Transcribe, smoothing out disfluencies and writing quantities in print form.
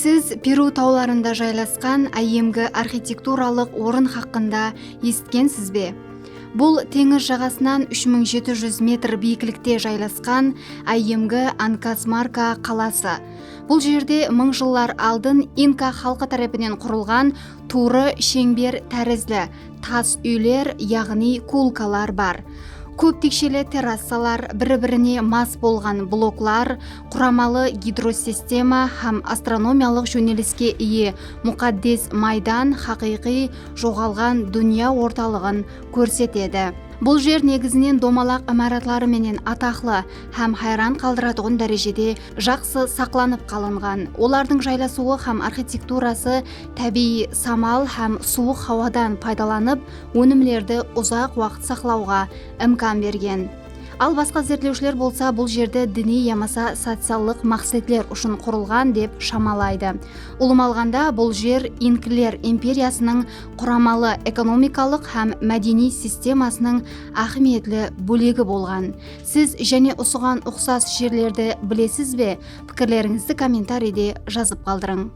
Сіз Перу тауларында жайласқан айемгі архитектуралық орын хақында естігенсіз бе? Бұл теңіз жағасынан 3700 метр биіктікте жайласқан айемгі Анкасмарка қаласы. Бұл жерде 1000 жылдар алдын инка халқы тарапынан құрылған туры шеңбер тәрізді тас үйлер, яғни кулкалар бар. Көп текшелі террасалар, бір-біріне мас болған блоклар, құрамалы гидросистема һәм астрономиялық жөнеліске ие мұқаддес майдан хақиқи жоғалған дүния орталығын көрсетеді. Бұл жер негізінен домалақ имаратлары менен атақлы һәм хайран қалдыратығын дәрежеде жақсы сақланып қалынған. Олардың жайласуы һәм архитектурасы табиғи самал һәм суық хауадан пайдаланып, өнімлерді ұзақ уақыт сақлауға имкан берген. Ал басқа зерттеушілер болса, бұл жерді діни ямаса социалдық мақсатлар үшін құрылған деп шамалайды. Улам алғанда, бұл жер инкілер империясының құрамалы экономикалық һәм мәдени системасының ахметлі бөлегі болған. Сіз және осыған ұқсас жерлерді білесіз бе? Пікірлеріңізді комментарийде жазып қалдырың.